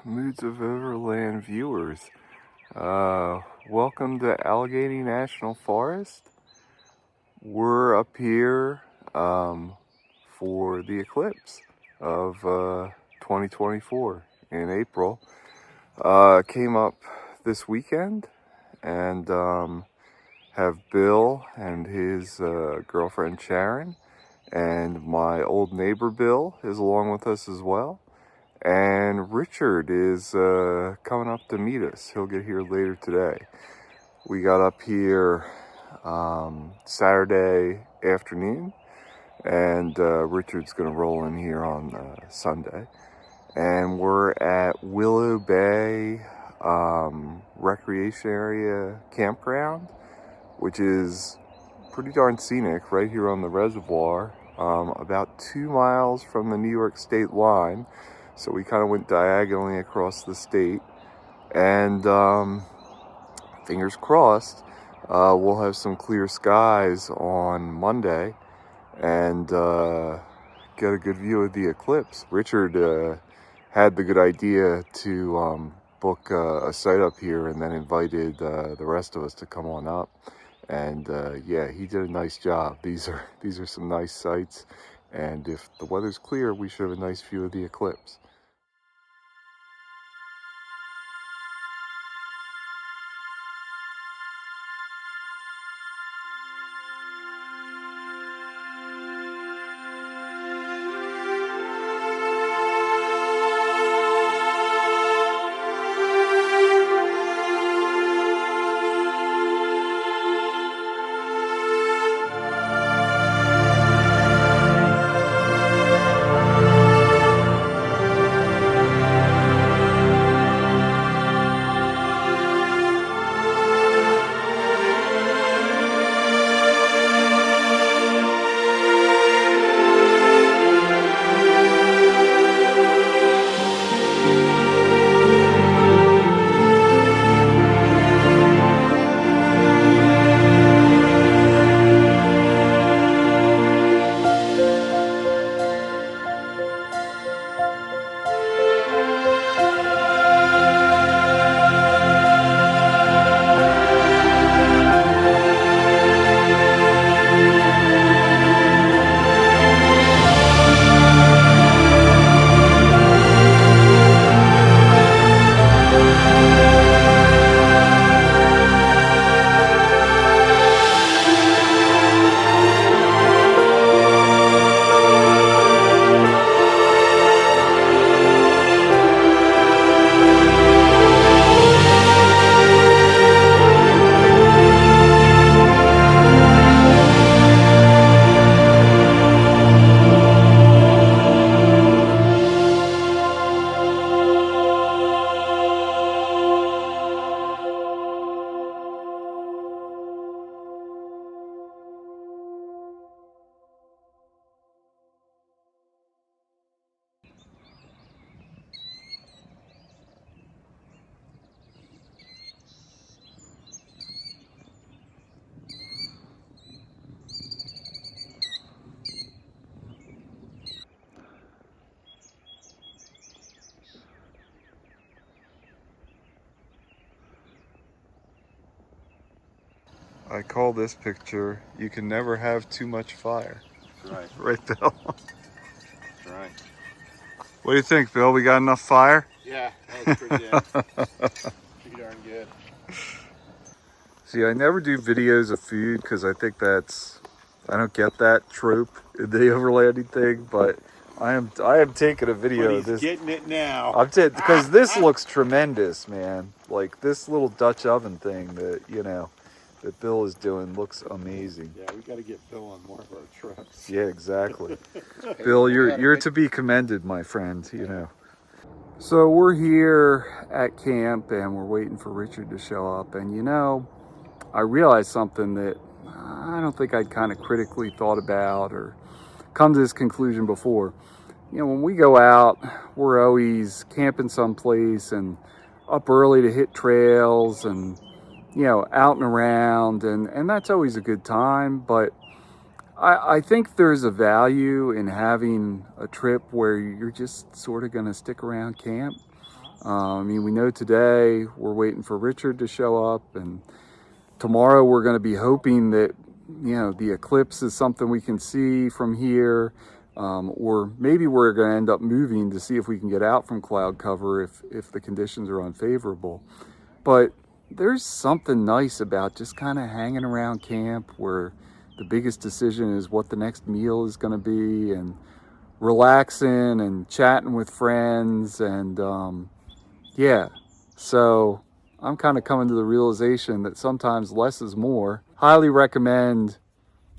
Moods of Overland viewers. Welcome to Allegheny National Forest. We're up here for the eclipse of 2024 in April. Came up this weekend and have Bill and his girlfriend Sharon, and my old neighbor Bill is along with us as well. And Richard is coming up to meet us. He'll get here later today. We got up here Saturday afternoon, and Richard's going to roll in here on Sunday. And we're at Willow Bay Recreation Area Campground, which is pretty darn scenic right here on the reservoir, about 2 miles from the New York state line. So we kind of went diagonally across the state, and fingers crossed, we'll have some clear skies on Monday and get a good view of the eclipse. Richard had the good idea to book a site up here and then invited the rest of us to come on up. And yeah, he did a nice job. These are some nice sites, and if the weather's clear, we should have a nice view of the eclipse. I call this picture, "You can never have too much fire." That's right. Right, Bill? That's right. What do you think, Bill? We got enough fire? Yeah, that was pretty good. Pretty darn good. See, I never do videos of food because I think I don't get that trope in the overlanding thing, but I am taking a video But of he's this. getting it now. Because this looks tremendous, man. Like this little Dutch oven thing that Bill is doing looks amazing. Yeah, we got to get Bill on more of our trucks. Yeah, exactly. Bill, you're to be commended, my friend, So we're here at camp and we're waiting for Richard to show up, and I realized something that I don't think I'd kind of critically thought about or come to this conclusion before. When we go out, we're always camping someplace and up early to hit trails and out and around, and that's always a good time. But I think there's a value in having a trip where you're just sort of going to stick around camp. I mean, we know today we're waiting for Richard to show up, and tomorrow we're going to be hoping that, you know, the eclipse is something we can see from here, or maybe we're going to end up moving to see if we can get out from cloud cover if the conditions are unfavorable. But there's something nice about just kind of hanging around camp where the biggest decision is what the next meal is going to be, and relaxing and chatting with friends. And yeah, so I'm kind of coming to the realization that sometimes less is more. Highly recommend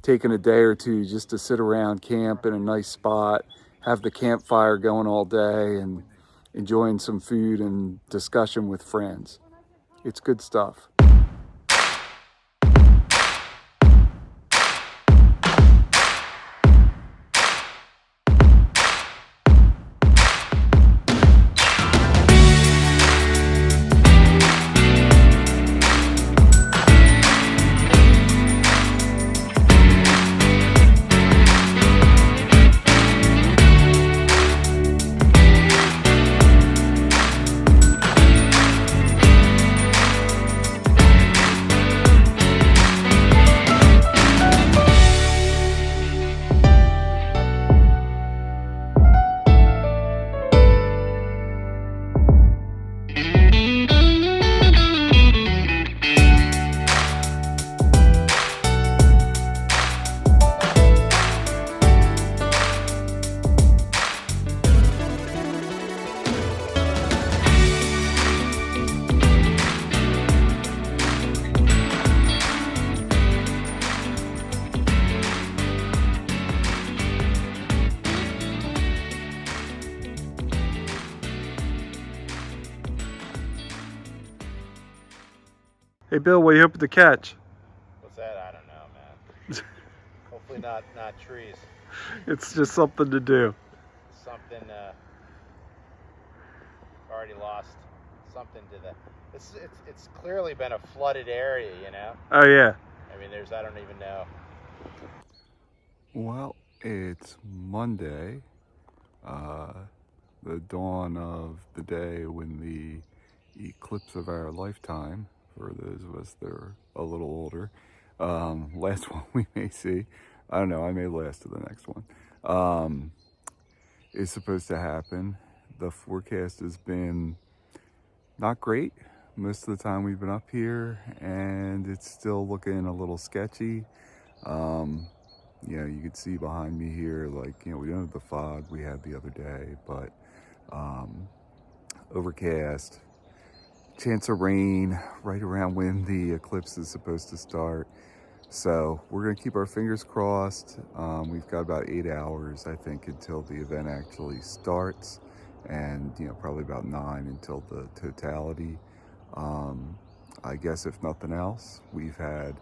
taking a day or two just to sit around camp in a nice spot, have the campfire going all day, and enjoying some food and discussion with friends. It's good stuff. Hey Bill, what are you hoping to catch? What's that? I don't know, man. Hopefully not trees. It's just something to do. Something already lost something to the. It's clearly been a flooded area, you know. Oh yeah. I mean, I don't even know. Well, it's Monday, the dawn of the day when the eclipse of our lifetime, for those of us that are a little older, last one we may see, I don't know, I may last to the next one, is supposed to happen. The forecast has been not great most of the time we've been up here, and it's still looking a little sketchy. You know, you can see behind me here, like, you know, we don't have the fog we had the other day, but overcast, chance of rain right around when the eclipse is supposed to start. So we're gonna keep our fingers crossed. We've got about 8 hours, I think, until the event actually starts, and, you know, probably about 9 until the totality. I guess if nothing else, we've had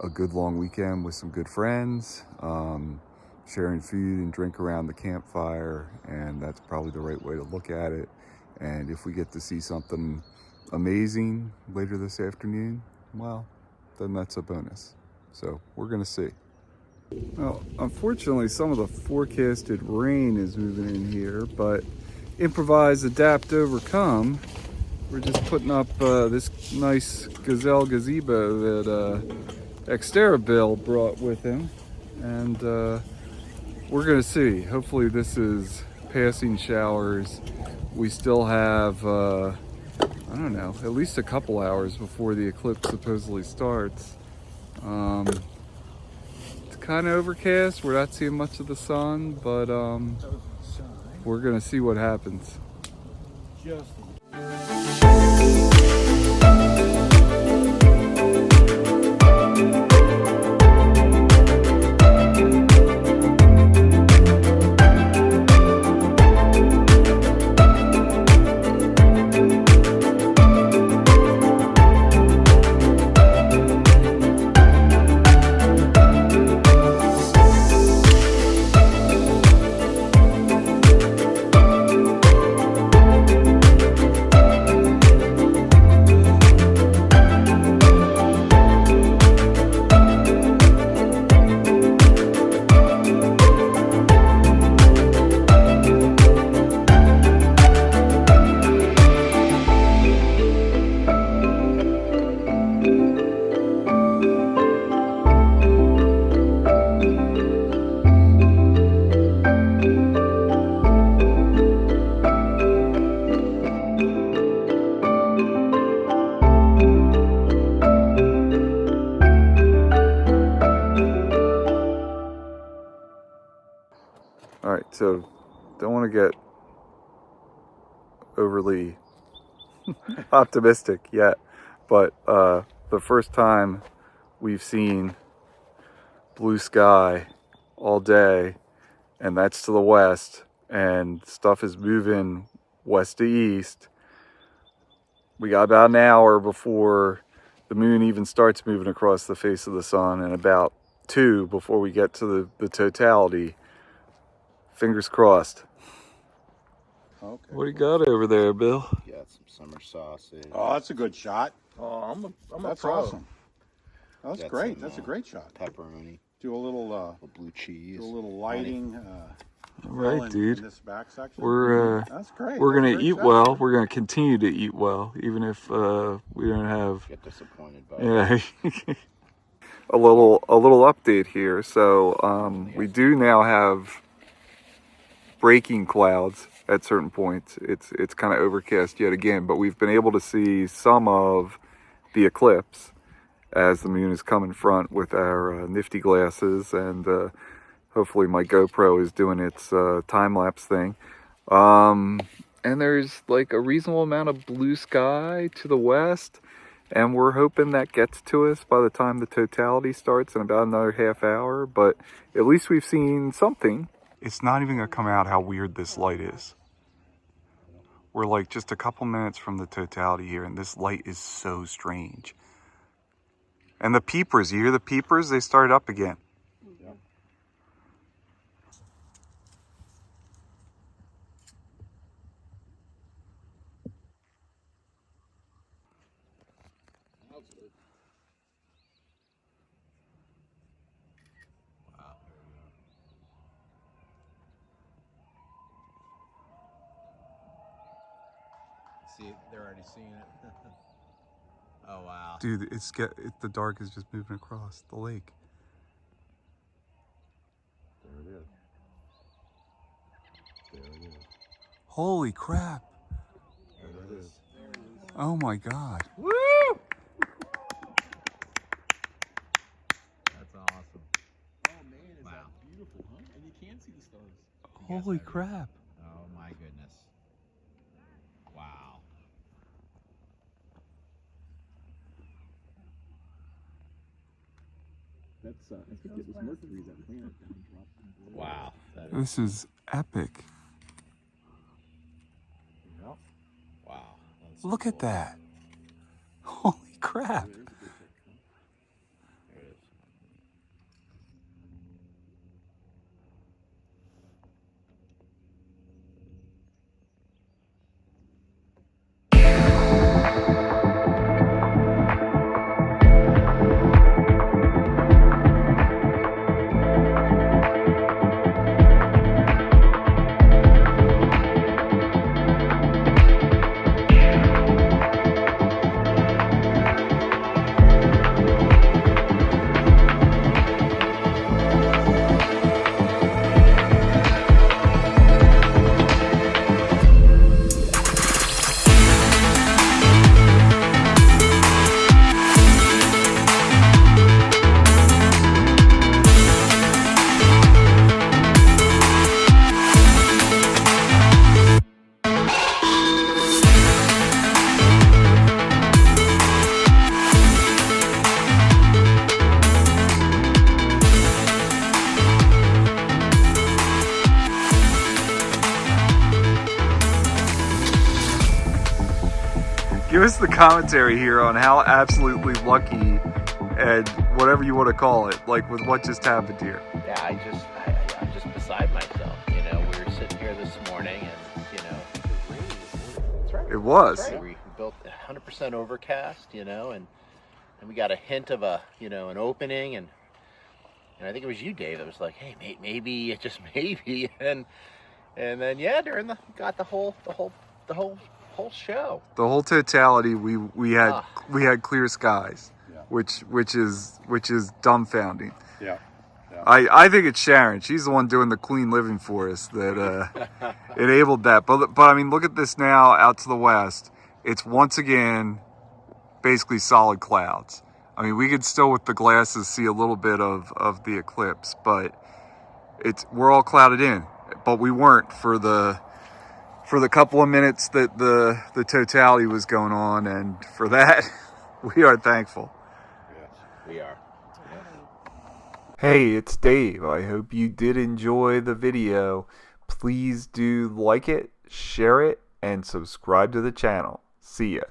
a good long weekend with some good friends, sharing food and drink around the campfire, and that's probably the right way to look at it. And if we get to see something amazing later this afternoon, well, then that's a bonus. So we're gonna see. Well, unfortunately, some of the forecasted rain is moving in here, but improvise, adapt, overcome. We're just putting up this nice gazelle gazebo that Xterra Bill brought with him, and we're gonna see. Hopefully this is passing showers. We still have I don't know, at least a couple hours before the eclipse supposedly starts. It's kind of overcast. We're not seeing much of the sun, but we're gonna see what happens. So don't want to get overly optimistic yet, but the first time we've seen blue sky all day, and that's to the west, and stuff is moving west to east. We got about an hour before the moon even starts moving across the face of the sun, and about 2 before we get to the totality. Fingers crossed. Okay. What do you got over there, Bill? Got some summer sausage. Oh, that's a good shot. Oh, I'm That's a pro. awesome. That's Got great. some, That's a great shot. Pepperoni, Do a little blue cheese. lighting. All right, in dude. this back section. That's great. We're That's a gonna great eat shot. well. We're gonna continue to eat well, even if we don't have. Get disappointed by Yeah. a little update here. So we do now have breaking clouds at certain points. It's kind of overcast yet again, but we've been able to see some of the eclipse as the moon is coming front with our nifty glasses, and hopefully my GoPro is doing its time-lapse thing. And there's like a reasonable amount of blue sky to the west, and we're hoping that gets to us by the time the totality starts in about another half hour, but at least we've seen something. It's not even gonna come out how weird this light is. We're like just a couple minutes from the totality here, and this light is so strange. And the peepers, you hear the peepers? They started up again. Yep. See, they're already seeing it. Oh wow. Dude, the dark is just moving across the lake. There it is. There it is. Holy crap. There it is. Oh my God. Woo! That's awesome. Oh man, is Wow. that beautiful, huh? And you can see the stars. Holy crap. Oh my goodness. Wow. That's I think it was Mercury, that planet that dropped. Wow. That is, This is epic. Yep. wow. That's Look at cool. that. Holy crap. There it is. Give us the commentary here on how absolutely lucky and whatever you want to call it, like with what just happened here. Yeah, I'm just beside myself. You know, we were sitting here this morning, and you know, that's right. It was. That's right. We built 100% overcast. You know, and we got a hint of a an opening, and I think it was you, Dave, that was like, hey, maybe just maybe, and then yeah, got the whole show. The whole totality, we had clear skies, Yeah. which is dumbfounding. Yeah. I think it's Sharon. She's the one doing the clean living for us that enabled that. But I mean, look at this now out to the west. It's once again basically solid clouds. I mean, we could still with the glasses see a little bit of the eclipse, but we're all clouded in. but we weren't for the couple of minutes that the totality was going on, and for that we are thankful. Yes. We are. Hey, it's Dave. I hope you did enjoy the video. Please do like it, share it, and subscribe to the channel. See ya.